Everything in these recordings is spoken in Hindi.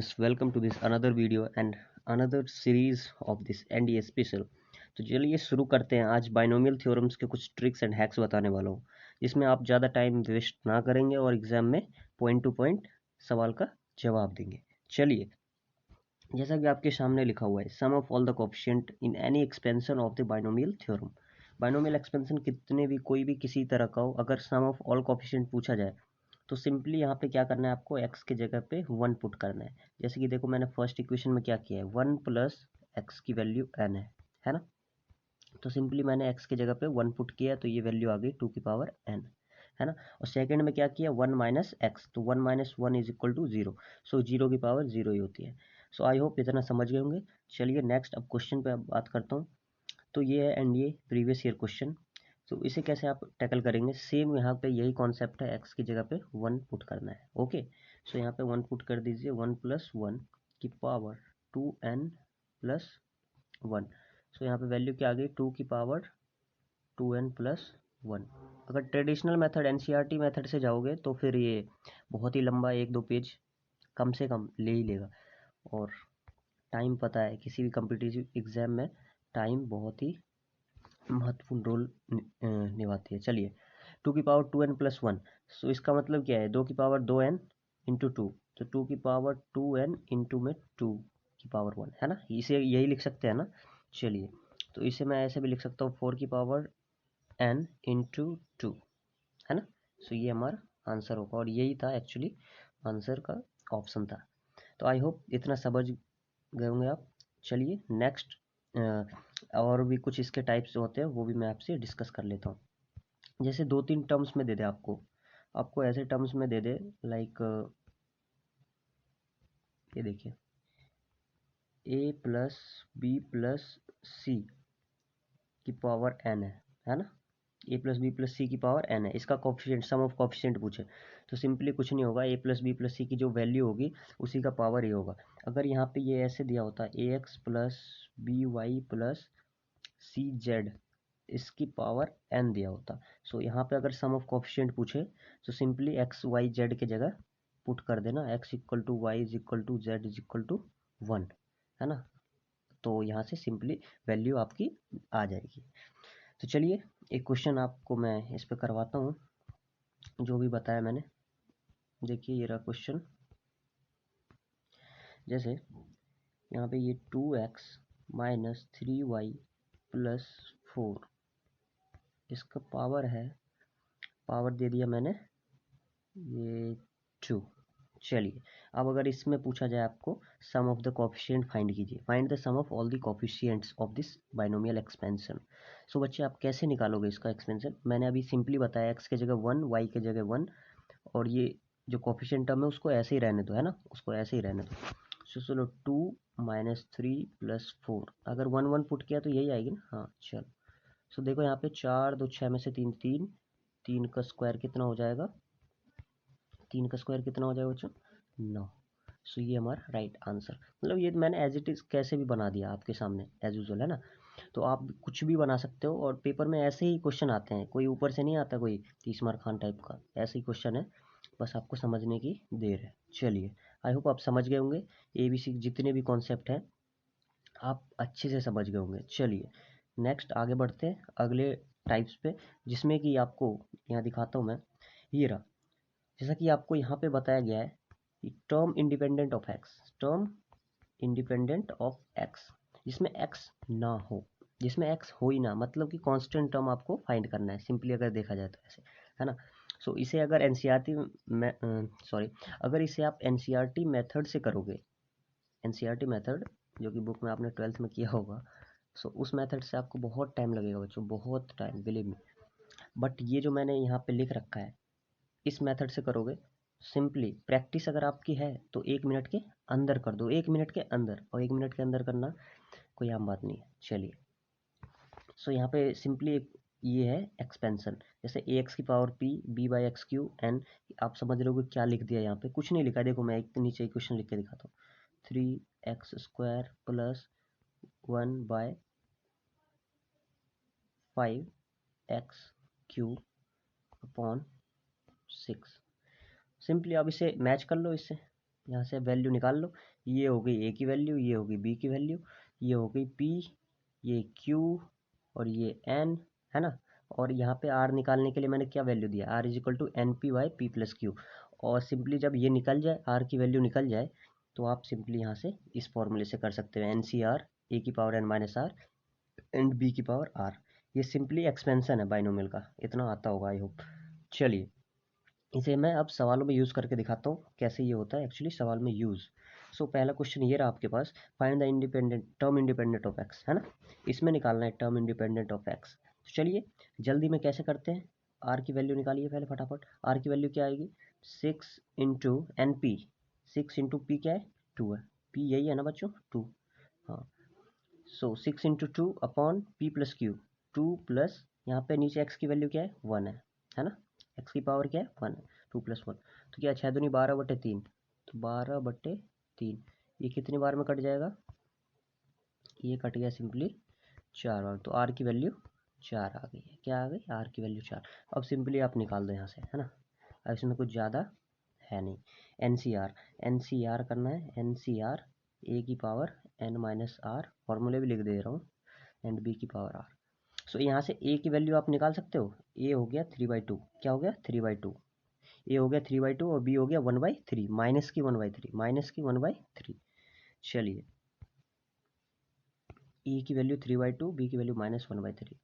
friends, welcome to this another video and another series of this NDA special। तो चलिए शुरू करते हैं। आज बाइनोमियल थ्योरम्स के कुछ ट्रिक्स एंड हैक्स बताने वाला हूँ जिसमें आप ज़्यादा टाइम वेस्ट ना करेंगे और एग्जाम में पॉइंट टू पॉइंट सवाल का जवाब देंगे। चलिए, जैसा कि आपके सामने लिखा हुआ है, sum of all the coefficient in any expansion of the binomial theorem. Binomial expansion कितने भी कोई भी किसी तरह का हो, अगर सम ऑफ ऑल कोएफिशिएंट पूछा जाए तो सिंपली यहाँ पे क्या करना है, आपको x के जगह पे 1 पुट करना है। जैसे कि देखो, मैंने फर्स्ट इक्वेशन में क्या किया है, 1 प्लस एक्स की वैल्यू n है ना। तो सिंपली मैंने x के जगह पे 1 पुट किया तो ये वैल्यू आ गई 2 की पावर n, है ना। और सेकंड में क्या किया, 1 माइनस एक्स, तो 1 माइनस 1 इज इक्वल टू 0। सो 0 की पावर 0 ही होती है। सो आई होप इतना समझ गए होंगे। चलिए नेक्स्ट अब क्वेश्चन पे बात करता हूँ। तो ये है एनडीए प्रीवियस ईयर क्वेश्चन। तो इसे कैसे आप टैकल करेंगे, सेम यहाँ पे यही कॉन्सेप्ट है, एक्स की जगह पे 1 पुट करना है। ओके, सो यहाँ पे 1 पुट कर दीजिए, 1 प्लस 1 की पावर 2n प्लस 1। सो यहाँ पे वैल्यू क्या आ गई, 2 की पावर 2n प्लस 1। अगर ट्रेडिशनल मेथड एनसीईआरटी मेथड से जाओगे तो फिर ये बहुत ही लंबा 1-2 पेज कम से कम ले ही लेगा। और टाइम पता है, किसी भी कम्पिटिटिव एग्जाम में टाइम बहुत ही महत्वपूर्ण रोल निभाती है। चलिए, 2 की पावर 2n प्लस 1, सो इसका मतलब क्या है, 2 की पावर 2n इंटू 2, तो 2 की पावर 2n इंटू में 2 की पावर 1, है ना। इसे यही लिख सकते हैं ना। चलिए, तो इसे मैं ऐसे भी लिख सकता हूँ, 4 की पावर n इंटू 2, है ना। सो ये हमारा आंसर होगा और यही था एक्चुअली आंसर का ऑप्शन था। तो आई होप इतना समझ गए होंगे आप। चलिए नेक्स्ट, और भी कुछ इसके टाइप्स होते हैं वो भी मैं आपसे डिस्कस कर लेता हूँ। जैसे 2-3 टर्म्स में दे दे आपको ऐसे टर्म्स में दे दे, लाइक ये देखिए, a प्लस बी प्लस सी की पावर n है ना। a प्लस बी प्लस सी की पावर n है, इसका कोफिशिएंट, सम ऑफ कोफिशिएंट पूछे तो सिंपली कुछ नहीं होगा, a प्लस बी प्लस सी की जो वैल्यू होगी उसी का पावर ये होगा। अगर यहाँ पे ये ऐसे दिया होता ax plus B Y plus C Z, इसकी पावर n दिया होता। सो यहाँ पे अगर सम ऑफ कोफिशिएंट पूछे तो सिंपली एक्स वाई जेड के जगह पुट कर देना, x equal to y is equal to z is equal to 1, है ना। तो यहाँ से सिंपली वैल्यू आपकी आ जाएगी। तो चलिए एक क्वेश्चन आपको मैं इस पर करवाता हूँ जो भी बताया मैंने। देखिए ये रहा क्वेश्चन। जैसे यहाँ पे ये 2x माइनस 3y प्लस 4, इसका पावर है, पावर दे दिया मैंने ये 2। चलिए, अब अगर इसमें पूछा जाए आपको sum of the coefficient find कीजिए, find the sum of all the coefficients of this binomial expansion. So बच्चे आप कैसे निकालोगे इसका एक्सपेंशन, मैंने अभी सिंपली बताया, x के जगह 1, y के जगह 1, और ये जो कोफिशिएंट टर्म है उसको ऐसे ही रहने दो, है ना, उसको ऐसे ही रहने दो। सो चलो 2 माइनस 3 प्लस 4, अगर 1 1 पुट किया तो यही आएगी ना। हाँ चलो, सो देखो यहाँ पे 4 2 6 में से 3 3, 3 का स्क्वायर कितना हो जाएगा, 3 का स्क्वायर कितना हो जाएगा बच्चों, 9। सो ये हमारा राइट आंसर, मतलब ये मैंने एज इट इज़ कैसे भी बना दिया आपके सामने एज यूजुअल, है ना। तो आप कुछ भी बना सकते हो और पेपर में ऐसे ही क्वेश्चन आते हैं, कोई ऊपर से नहीं आता, कोई 30 मार्क खान टाइप का, ऐसे ही क्वेश्चन है, बस आपको समझने की देर है। चलिए, आई होप आप समझ गए होंगे, ABC जितने भी कॉन्सेप्ट हैं आप अच्छे से समझ गए होंगे। चलिए नेक्स्ट आगे बढ़ते हैं अगले टाइप्स पे, जिसमें कि आपको यहाँ दिखाता हूँ मैं। ये रहा, जैसा कि आपको यहाँ पे बताया गया है कि term independent of x, term independent of x, जिसमें एक्स ना हो, जिसमें एक्स हो ही ना, मतलब कि कांस्टेंट टर्म आपको फाइंड करना है सिंपली, अगर देखा जाए तो ऐसे, है ना। सो इसे अगर एनसीईआरटी में सॉरी, अगर इसे आप एनसीईआरटी मेथड से करोगे, एनसीईआरटी मेथड जो कि बुक में आपने 12th में किया होगा, सो उस मेथड से आपको बहुत टाइम लगेगा बच्चों, बहुत टाइम, बिलीव मी। बट ये जो मैंने यहाँ पे लिख रखा है, इस मेथड से करोगे, सिंपली प्रैक्टिस अगर आपकी है तो 1 मिनट के अंदर कर दो, 1 मिनट के अंदर, और 1 मिनट के अंदर करना कोई आम बात नहीं है। चलिए, सो यहाँ पे सिंपली एक ये है एक्सपेंशन, जैसे ए एक्स की power p b by x q n, आप समझ रहे हो कि क्या लिख दिया, यहाँ पे कुछ नहीं लिखा, देखो मैं एक नीचे क्वेश्चन लिख के दिखाता हूँ, 3x² plus 1 bye 5x³ upon 6। Simply आप इसे मैच कर लो, इससे यहाँ से वैल्यू निकाल लो, ये हो गई ए की वैल्यू, ये हो गई बी की वैल्यू, ये हो गई पी, ये क्यू और ये एन, है ना। और यहाँ पे आर निकालने के लिए मैंने क्या वैल्यू दिया, r is equal to n p y p plus q. और सिंपली जब ये निकल जाए, आर की वैल्यू निकल जाए, तो आप सिंपली यहाँ से इस फॉर्मूले से कर सकते हो, एन सी आर ए की power n minus r and b की पावर आर। ये सिंपली एक्सपेंशन है बाइनोमियल का, इतना आता होगा आई होप। चलिए इसे मैं अब सवालों में यूज़ करके दिखाता हूँ कैसे ये होता है एक्चुअली सवाल में यूज़। सो पहला क्वेश्चन ये रहा आपके पास, find the independent term independent of X, है ना। इसमें निकालना है टर्म इंडिपेंडेंट ऑफ एक्स। तो चलिए जल्दी में कैसे करते हैं, आर की वैल्यू निकालिए पहले फटाफट। आर की वैल्यू क्या आएगी, 6 into n p, 6 into p क्या है, 2 है, पी यही है ना बच्चों, 2। हाँ, सो 6 into 2 upon P plus Q, 2 plus यहाँ पे नीचे एक्स की वैल्यू क्या है, 1 है ना। एक्स की पावर क्या है, 1 है, 2 प्लस 1, तो क्या 6 दूनी 12/3, तो 12/3 ये कितनी बार में कट जाएगा, ये कट गया सिंपली 4 बार, तो आर की वैल्यू 4 आ गई है। क्या आ गई, आर की वैल्यू 4। अब सिंपली आप निकाल दो यहाँ से, है ना। अब इसमें कुछ ज़्यादा है नहीं। एन सी आर करना है, एन सी आर ए की पावर एन माइनस आर, फॉर्मूले भी लिख दे रहा हूँ, एंड बी की पावर आर। सो यहाँ से ए की वैल्यू आप निकाल सकते हो, ए हो गया 3/2, क्या हो गया 3/2, ए हो गया 3/2 और बी हो गया 1/3, माइनस की 1/3, माइनस की 1/3। चलिए ए की वैल्यू 3/2, बी की वैल्यू -1/3।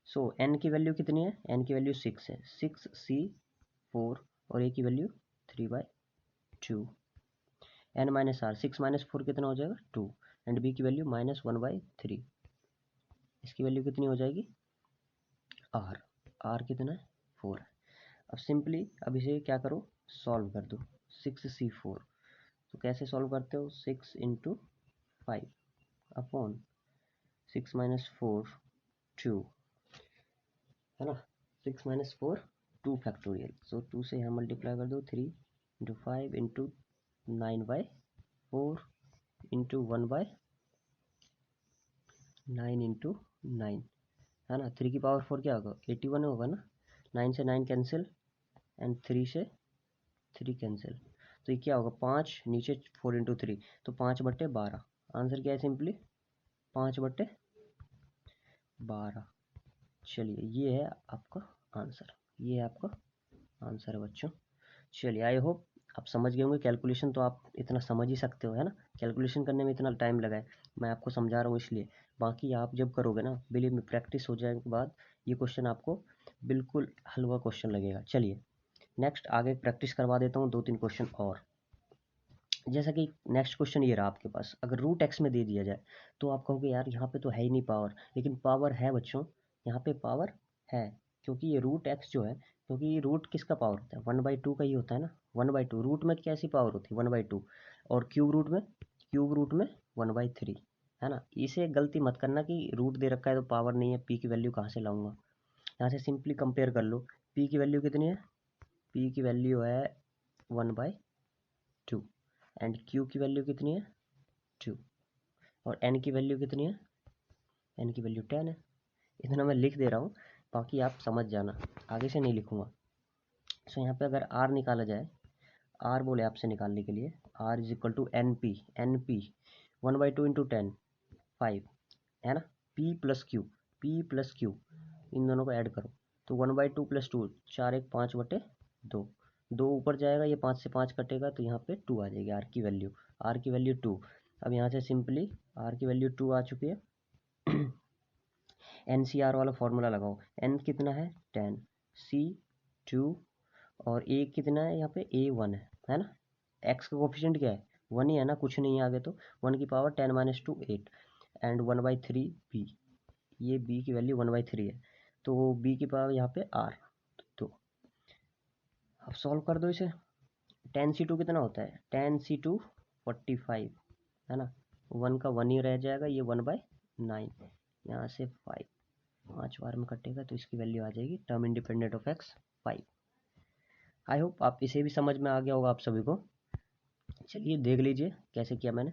सो एन की वैल्यू कितनी है, एन की वैल्यू 6 है, 6c4 और ए की value 3/2, n minus r, 6 minus 4 कितना हो जाएगा 2, एंड बी की वैल्यू -1/3, इसकी वैल्यू कितनी हो जाएगी आर, आर कितना है 4 है। अब सिंपली अब इसे क्या करो, सॉल्व कर दो, 6c4, तो कैसे सॉल्व करते हो, 6 इंटू 5 अपॉन 6 माइनस 4 2, है ना, 6 माइनस 4 2 फैक्टोरियल, सो 2 से यहाँ मल्टीप्लाई कर दो, 3 इंटू 5 इंटू 9/4 इंटू 1/9 इंटू 9, है ना। 3 की पावर 4 क्या होगा, 81 होगा ना, 9 से 9 कैंसिल एंड 3 से 3 कैंसिल, तो ये क्या होगा 5, नीचे 4 इंटू 3, तो 5/12। आंसर क्या है, सिंपली 5/12। चलिए ये है आपका आंसर, ये है आपका आंसर है बच्चों। चलिए आई होप आप समझ गए होंगे, कैलकुलेशन तो आप इतना समझ ही सकते हो, है ना। कैलकुलेशन करने में इतना टाइम लगा है, मैं आपको समझा रहा हूँ इसलिए। बाकी आप जब करोगे ना, बिलीव में प्रैक्टिस हो जाने के बाद ये क्वेश्चन आपको बिल्कुल हलवा क्वेश्चन लगेगा। चलिए नेक्स्ट आगे प्रैक्टिस करवा देता हूँ 2-3 क्वेश्चन और। जैसा कि नेक्स्ट क्वेश्चन ये रहा आपके पास, अगर रूट एक्स में दे दिया जाए तो आप कहोगे यार यहाँ पे तो है ही नहीं पावर, लेकिन पावर है बच्चों, यहाँ पे पावर है, क्योंकि ये रूट एक्स जो है, क्योंकि ये रूट किसका पावर होता है, 1/2 का ही होता है ना, 1/2 रूट में कैसी पावर होती है 1/2, और क्यूब रूट में 1/3, है ना। इसे गलती मत करना कि रूट दे रखा है तो पावर नहीं है, पी की वैल्यू कहाँ से लाऊंगा, यहाँ से सिंपली कंपेयर कर लो, पी की वैल्यू कितनी है, पी की वैल्यू है 1/2 एंड क्यू की वैल्यू कितनी है 2, और एन की वैल्यू कितनी है, एन की वैल्यू 10 है। इतना मैं लिख दे रहा हूँ, बाकी आप समझ जाना, आगे से नहीं लिखूंगा। सो यहाँ पे अगर आर निकाला जाए, आर बोले आपसे निकालने के लिए, r is equal to n p 1/2 into 10 5, है ना, पी प्लस क्यू इन दोनों को ऐड करो, तो 1/2 प्लस 2, 4 1 5/2, 2 ऊपर जाएगा, ये 5 से 5 कटेगा, तो यहाँ पे 2 आ जाएगी आर की वैल्यू 2। अब यहाँ से सिंपली आर की वैल्यू 2 आ चुकी है, एन सी आर वाला फॉर्मूला लगाओ, एन कितना है 10, सी 2, और ए कितना है यहाँ पे, ए 1 है ना। एक्स का कोफिशिएंट क्या है 1 ही है ना, कुछ नहीं है आगे, तो 1 की पावर 10 माइनस 2 8 एंड 1/3 बी, ये बी की वैल्यू 1/3 है, तो बी की पावर यहाँ पे आर। तो अब सॉल्व कर दो इसे, 10c2 कितना होता है, 10c2 45, है ना, 1 का 1 ही रह जाएगा, ये 1/9, यहाँ से 5 5 बार में कटेगा, तो इसकी वैल्यू आ जाएगी term independent of x 5। I hope आप इसे भी समझ में आ गया होगा आप सभी को। चलिए देख लीजिए कैसे किया मैंने,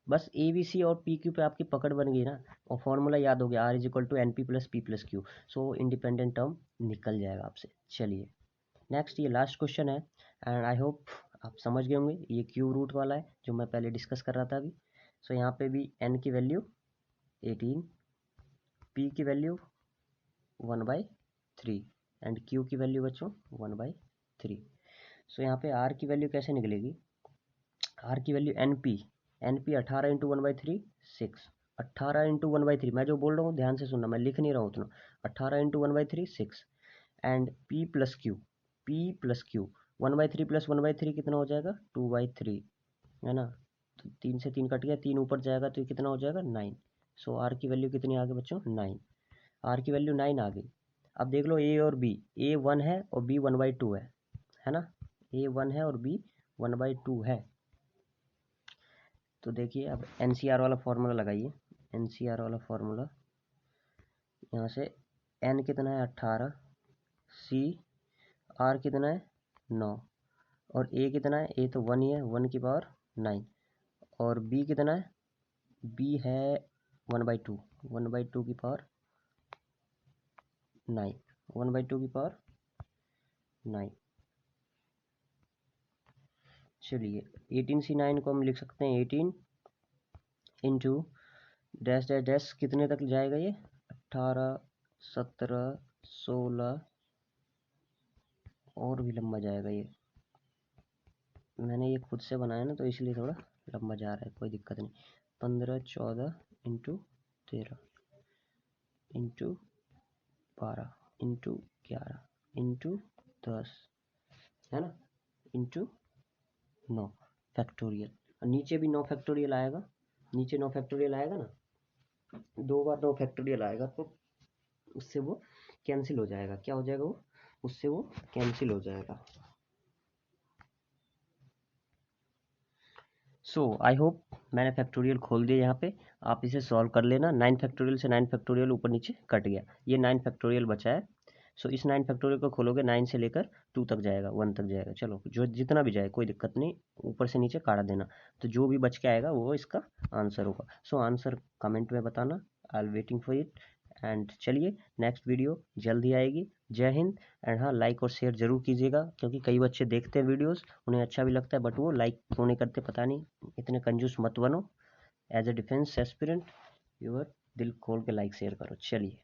बस ए बी सी और पी क्यू पे आपकी पकड़ बन गई ना, और फॉर्मूला याद हो गया, r is equal to n p plus p plus q, so independent term निकल जाएगा आपसे। चलिए नेक्स्ट ये लास्ट क्वेश्चन है, एंड आई होप आप समझ गए होंगे, ये क्यूब रूट वाला है जो मैं पहले डिस्कस कर रहा था अभी। सो यहाँ पे भी n की वैल्यू 18, p की वैल्यू 1/3 एंड q की वैल्यू बच्चों 1/3। सो यहाँ पे r की वैल्यू कैसे निकलेगी, r की वैल्यू np 18 इंटू 1/3 6, 18 इंटू 1/3, मैं जो बोल रहा हूँ ध्यान से सुनना, मैं लिख नहीं रहा हूँ उतना, 18 into 1/3 6 and p plus Q, 1/3 plus 1/3 कितना हो जाएगा 2/3, है ना। तो 3 से 3 कट गया, 3 ऊपर जाएगा तो ये कितना हो जाएगा 9। सो आर की वैल्यू कितनी आ गई बच्चों 9, आर की वैल्यू 9 आ गई। अब देख लो ए और बी, ए 1 है और बी 1/2 है ना, ए 1 है और बी 1/2 है। तो देखिए अब एनसीआर वाला फॉर्मूला लगाइए, एनसीआर वाला फॉर्मूला, यहाँ से एन कितना है 18, सी आर कितना है 9 और ए कितना है, ए तो 1 ही है, 1 की पावर 9 और बी कितना है, बी है 1/2, 1/2 की पावर 9, 1/2 की पावर 9। चलिए 18C9 को हम लिख सकते हैं 18 इंटू डैश डैश डैश, कितने तक जाएगा ये 18 17 16 और भी लंबा जाएगा ये, मैंने ये खुद से बनाया ना तो इसलिए थोड़ा लंबा जा रहा है, कोई दिक्कत नहीं। 15 14 इंटू 13 इंटू 12 इंटू 11 इंटू 10, है ना, इंटू 9 फैक्टोरियल, और नीचे भी 9 फैक्टोरियल आएगा, नीचे 9 फैक्टोरियल आएगा ना, 2 बार 9 फैक्टोरियल आएगा तो उससे वो कैंसिल हो जाएगा, क्या हो जाएगा वो, उससे वो कैंसिल हो जाएगा। सो आई होप मैंने फैक्टोरियल खोल दिया, यहाँ पे आप इसे सॉल्व कर लेना। 9 फैक्टोरियल से 9 फैक्टोरियल ऊपर नीचे कट गया, ये 9 फैक्टोरियल बचा है। सो इस 9 फैक्टोरियल को खोलोगे 9 से लेकर 2 तक जाएगा, 1 तक जाएगा, चलो जो जितना भी जाए कोई दिक्कत नहीं, ऊपर से नीचे काटा देना, तो जो भी बच के आएगा वो इसका आंसर होगा। सो आंसर कमेंट में बताना, I am waiting for it. And चलिए नेक्स्ट वीडियो जल्दी आएगी। जय हिंद। एंड हाँ, लाइक और शेयर जरूर कीजिएगा, क्योंकि कई बच्चे देखते हैं वीडियोस, उन्हें अच्छा भी लगता है, बट वो लाइक क्यों नहीं करते पता नहीं, इतने कंजूस मत बनो। As a defence aspirant your दिल खोल के लाइक शेयर करो। चलिए।